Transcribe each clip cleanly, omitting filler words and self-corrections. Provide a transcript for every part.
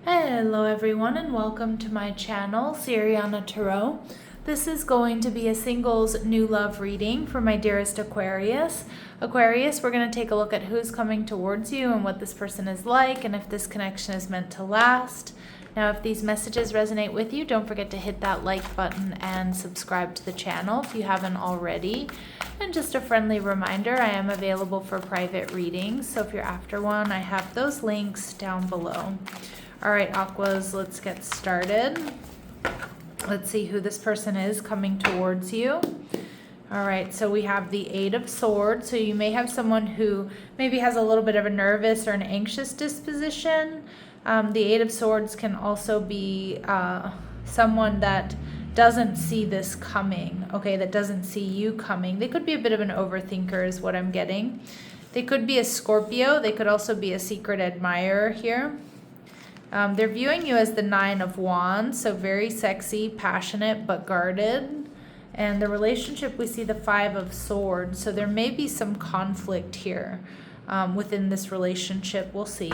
Hello everyone and welcome to my channel, Siriana Tarot. This is going to be a singles new love reading for my dearest Aquarius. Aquarius, we're going to take a look at who's coming towards you and what this person is like and if this connection is meant to last. Now, if these messages resonate with you, don't forget to hit that like button and subscribe to the channel if you haven't already. And just a friendly reminder, I am available for private readings, so if you're after one, I have those links down below. All right, Aquas, let's get started. Let's see who this person is coming towards you. All right, so we have the Eight of Swords. So you may have someone who maybe has a little bit of a nervous or an anxious disposition. The Eight of Swords can also be someone that doesn't see this coming, okay, that doesn't see you coming. They could be a bit of an overthinker is what I'm getting. They could be a Scorpio. They could also be a secret admirer here. They're viewing you as the Nine of Wands, so very sexy, passionate, but guarded. And the relationship, we see the Five of Swords, so there may be some conflict here within this relationship. We'll see.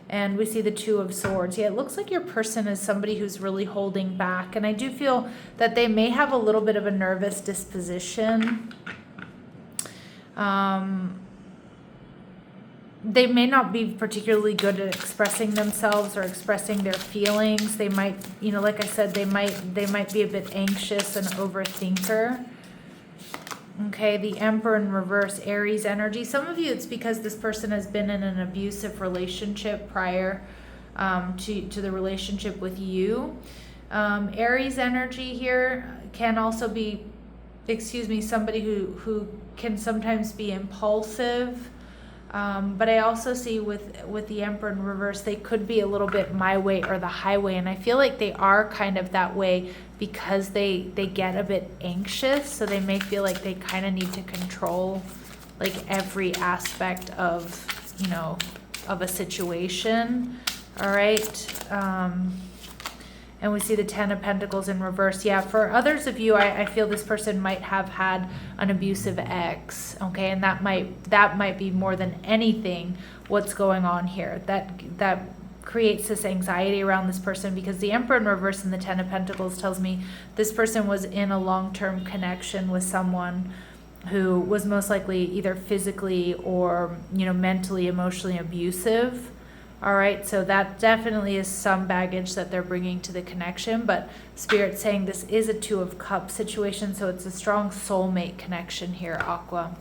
And we see the Two of Swords. Yeah, it looks like your person is somebody who's really holding back. And I do feel that they may have a little bit of a nervous disposition. They may not be particularly good at expressing themselves or expressing their feelings. They might, you know, like I said, they might be a bit anxious and overthinker. Okay, the Emperor in reverse, Aries energy. Some of you, it's because this person has been in an abusive relationship prior to the relationship with you. Aries energy here can also be, somebody who can sometimes be impulsive. But I also see with the Emperor in reverse, they could be a little bit my way or the highway. And I feel like they are kind of that way because they get a bit anxious. So they may feel like they kind of need to control like every aspect of, you know, of a situation. All right. And we see the Ten of Pentacles in reverse. Yeah, for others of you, I feel this person might have had an abusive ex, okay? And that might be more than anything what's going on here. That creates this anxiety around this person because the Emperor in reverse and the Ten of Pentacles tells me this person was in a long-term connection with someone who was most likely either physically or, you know, mentally, emotionally abusive. All right, so that definitely is some baggage that they're bringing to the connection, but Spirit's saying this is a Two of Cups situation, so it's a strong soulmate connection here, Aqua.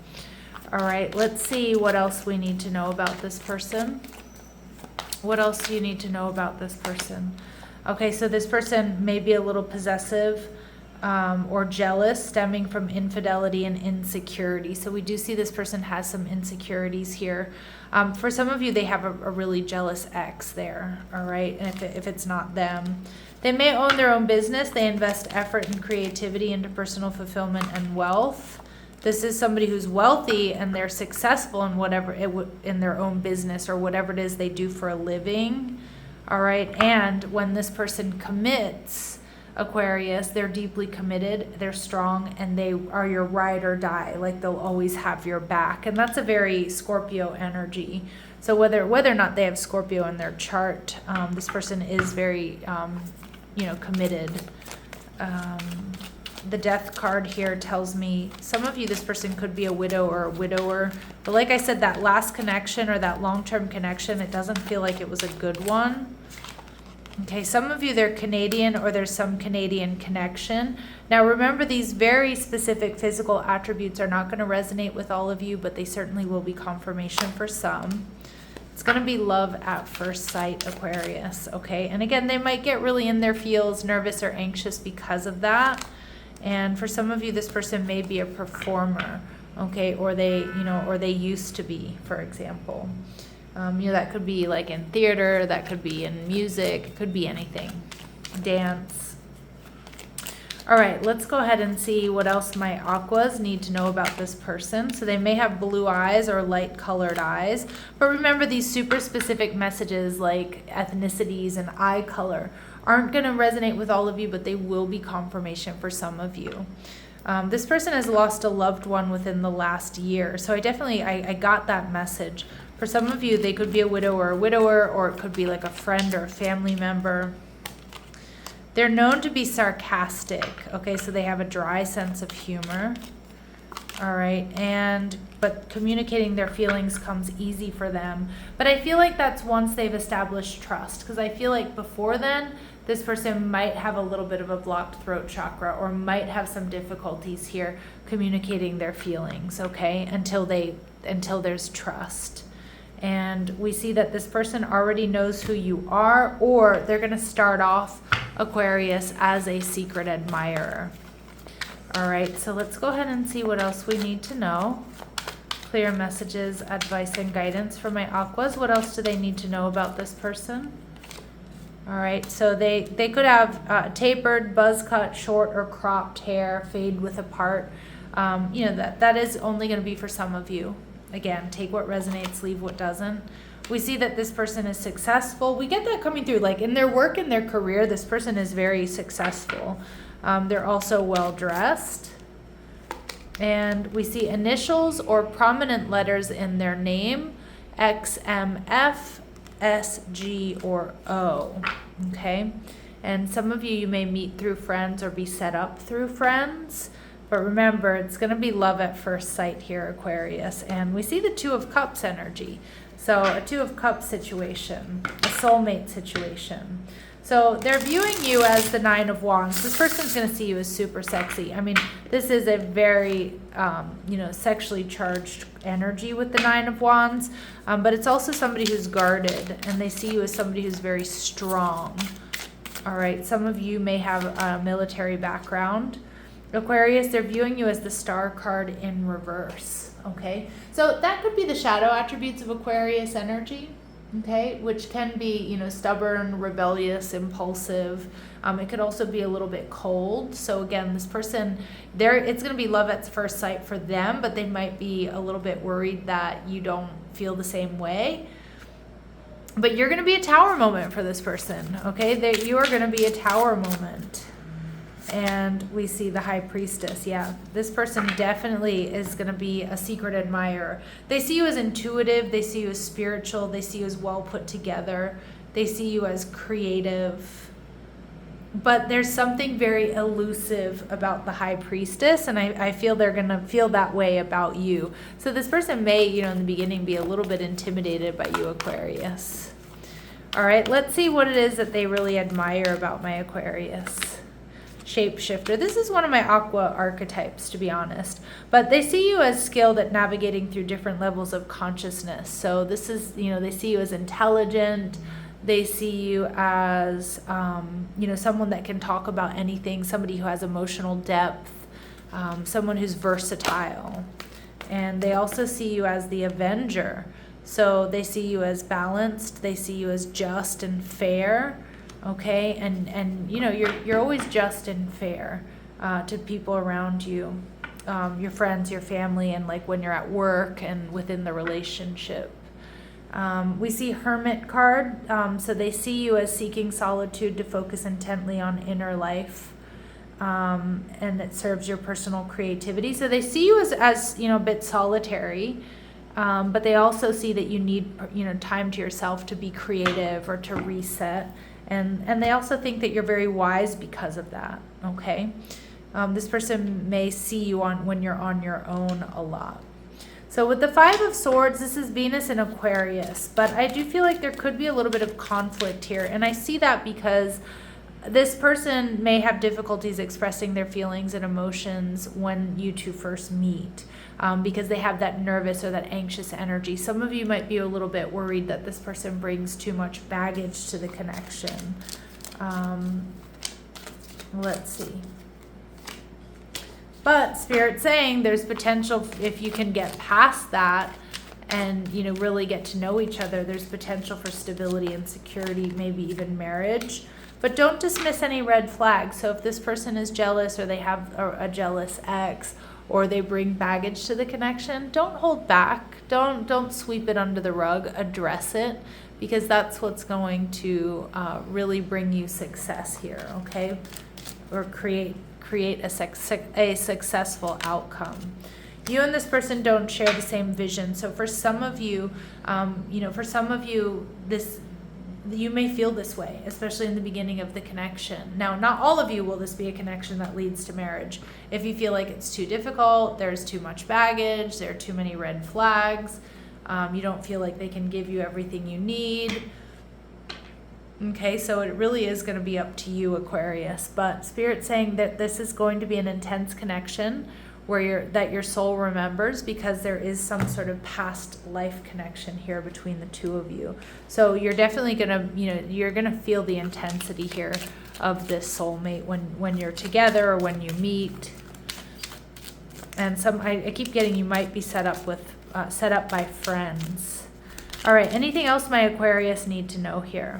All right, let's see what else we need to know about this person. What else do you need to know about this person? Okay, so this person may be a little possessive or jealous, stemming from infidelity and insecurity. So we do see this person has some insecurities here. For some of you, they have a really jealous ex there, all right? And if it's not them, they may own their own business. They invest effort and creativity into personal fulfillment and wealth. This is somebody who's wealthy and they're successful in whatever in their own business or whatever it is they do for a living, all right? And when this person commits, Aquarius, they're deeply committed, they're strong, and they are your ride or die. Like they'll always have your back. And that's a very Scorpio energy. So whether or not they have Scorpio in their chart, this person is very, you know, committed. The Death card here tells me some of you, this person could be a widow or a widower. But like I said, that last connection or that long-term connection, it doesn't feel like it was a good one. Okay, some of you, they're Canadian or there's some Canadian connection. Now remember, these very specific physical attributes are not going to resonate with all of you, but they certainly will be confirmation for some. It's going to be love at first sight, Aquarius, okay? And again, they might get really in their feels, nervous or anxious because of that. And for some of you, this person may be a performer, okay? Or they, you know, or they used to be, for example. You know, that could be like in theater, that could be in music, it could be anything, dance. All right, let's go ahead and see what else my Aquas need to know about this person. So they may have blue eyes or light colored eyes, but remember these super specific messages like ethnicities and eye color aren't going to resonate with all of you, but they will be confirmation for some of you. This person has lost a loved one within the last year. So I got that message For some of you, they could be a widow or a widower, or it could be like a friend or a family member. They're known to be sarcastic, okay, so they have a dry sense of humor, all right, but communicating their feelings comes easy for them. But I feel like that's once they've established trust, because I feel like before then, this person might have a little bit of a blocked throat chakra, or might have some difficulties here communicating their feelings, okay, until there's trust. And we see that this person already knows who you are, or they're going to start off, Aquarius, as a secret admirer. All right, so let's go ahead and see what else we need to know. Clear messages, advice, and guidance for my Aquas. What else do they need to know about this person? All right, so they could have tapered, buzz cut, short, or cropped hair, fade with a part. You know, that is only going to be for some of you. Again, take what resonates, leave what doesn't. We see that this person is successful. We get that coming through, like in their work, in their career, this person is very successful. They're also well-dressed. And we see initials or prominent letters in their name, X, M, F, S, G, or O, okay? And some of you may meet through friends or be set up through friends. But remember, it's going to be love at first sight here, Aquarius. And we see the Two of Cups energy. So a Two of Cups situation, a soulmate situation. So they're viewing you as the Nine of Wands. This person's going to see you as super sexy. I mean, this is a very, sexually charged energy with the Nine of Wands. But it's also somebody who's guarded. And they see you as somebody who's very strong. All right. Some of you may have a military background. Aquarius, they're viewing you as the Star card in reverse, okay? So that could be the shadow attributes of Aquarius energy, okay? Which can be, stubborn, rebellious, impulsive. It could also be a little bit cold. So again, this person, it's going to be love at first sight for them, but they might be a little bit worried that you don't feel the same way. But you're going to be a tower moment for this person, okay? You are going to be a tower moment. And we see the High Priestess. Yeah, this person definitely is going to be a secret admirer. They see you as intuitive. They see you as spiritual. They see you as well put together. They see you as creative. But there's something very elusive about the High Priestess, and I feel they're going to feel that way about you. So this person may, in the beginning be a little bit intimidated by you, Aquarius. All right, let's see what it is that they really admire about my Aquarius. Shapeshifter. This is one of my aqua archetypes, to be honest, but they see you as skilled at navigating through different levels of consciousness. So this is, they see you as intelligent. They see you as, someone that can talk about anything, somebody who has emotional depth, someone who's versatile. And they also see you as the Avenger. So they see you as balanced. They see you as just and fair. Okay, and you're always just and fair to people around you, your friends, your family, and like when you're at work and within the relationship. We see Hermit card, so they see you as seeking solitude to focus intently on inner life, and it serves your personal creativity. So they see you as a bit solitary. But they also see that you need time to yourself to be creative or to reset. And they also think that you're very wise because of that, okay? This person may see you when you're on your own a lot. So with the Five of Swords, this is Venus in Aquarius. But I do feel like there could be a little bit of conflict here. And I see that because this person may have difficulties expressing their feelings and emotions when you two first meet. Because they have that nervous or that anxious energy. Some of you might be a little bit worried that this person brings too much baggage to the connection. Let's see. But Spirit's saying there's potential if you can get past that and really get to know each other. There's potential for stability and security, maybe even marriage. But don't dismiss any red flags. So if this person is jealous or they have a jealous ex, or they bring baggage to the connection, don't hold back. Don't sweep it under the rug. Address it, because that's what's going to really bring you success here, okay? Or create a successful outcome. You and this person don't share the same vision. So for some of you, you may feel this way, especially in the beginning of the connection. Now, not all of you will this be a connection that leads to marriage. If you feel like it's too difficult, there's too much baggage, there are too many red flags, you don't feel like they can give you everything you need. Okay, so it really is going to be up to you, Aquarius. But Spirit's saying that this is going to be an intense connection that your soul remembers, because there is some sort of past life connection here between the two of you. So you're definitely gonna, you're gonna feel the intensity here of this soulmate when you're together or when you meet. And I keep getting you might be set up by friends. All right, anything else my Aquarius need to know here?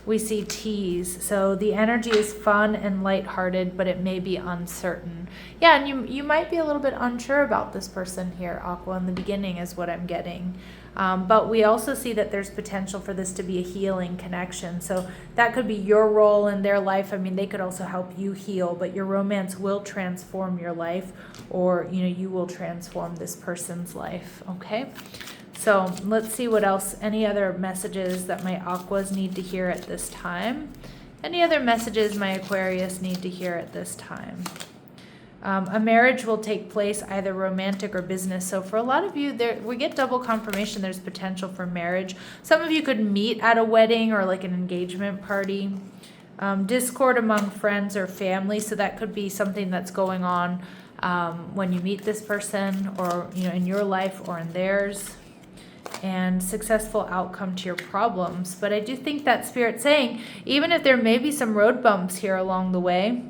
We see tease. So the energy is fun and lighthearted, but it may be uncertain. Yeah, and you might be a little bit unsure about this person here, Aqua, in the beginning is what I'm getting. But we also see that there's potential for this to be a healing connection. So that could be your role in their life. I mean, they could also help you heal, but your romance will transform your life, or, you will transform this person's life, okay? So let's see what else, any other messages that my Aquas need to hear at this time. Any other messages my Aquarius need to hear at this time? A marriage will take place, either romantic or business. So for a lot of you, we get double confirmation there's potential for marriage. Some of you could meet at a wedding or like an engagement party. Discord among friends or family. So that could be something that's going on when you meet this person, or in your life or in theirs. And successful outcome to your problems. But I do think that Spirit's saying, even if there may be some road bumps here along the way,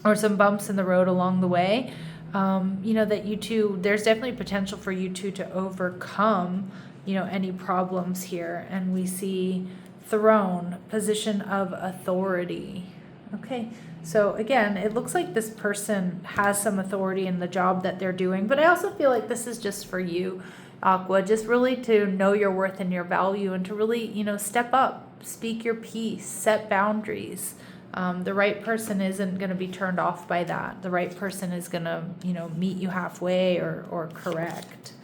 or some bumps in the road along the way, that you two, there's definitely potential for you two to overcome, any problems here. And we see throne, position of authority. Okay, so again, it looks like this person has some authority in the job that they're doing, but I also feel like this is just for you, Aqua, just really to know your worth and your value, and to really, step up, speak your piece, set boundaries. The right person isn't going to be turned off by that. The right person is going to, meet you halfway, or correct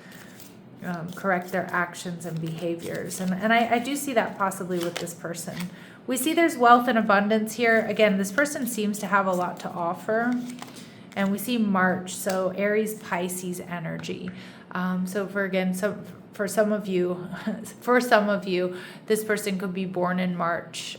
their actions and behaviors. And I do see that possibly with this person. We see there's wealth and abundance here. Again, this person seems to have a lot to offer. And we see March, so Aries, Pisces energy. So for some of you, this person could be born in March.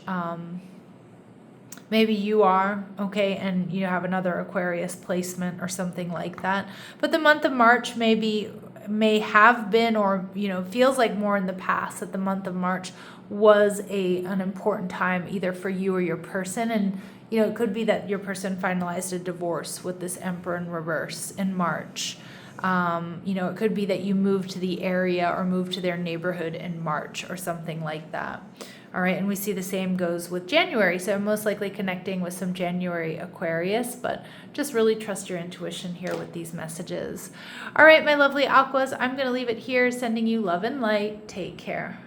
Maybe you are, okay, and you have another Aquarius placement or something like that. But the month of March may have been, or feels like more in the past, that the month of March was an important time either for you or your person. And it could be that your person finalized a divorce with this Emperor in reverse in March. It could be that you moved to the area or moved to their neighborhood in March or something like that. All right, and we see the same goes with January. So I'm most likely connecting with some January Aquarius, but just really trust your intuition here with these messages. All right, my lovely Aquas, I'm going to leave it here, sending you love and light. Take care.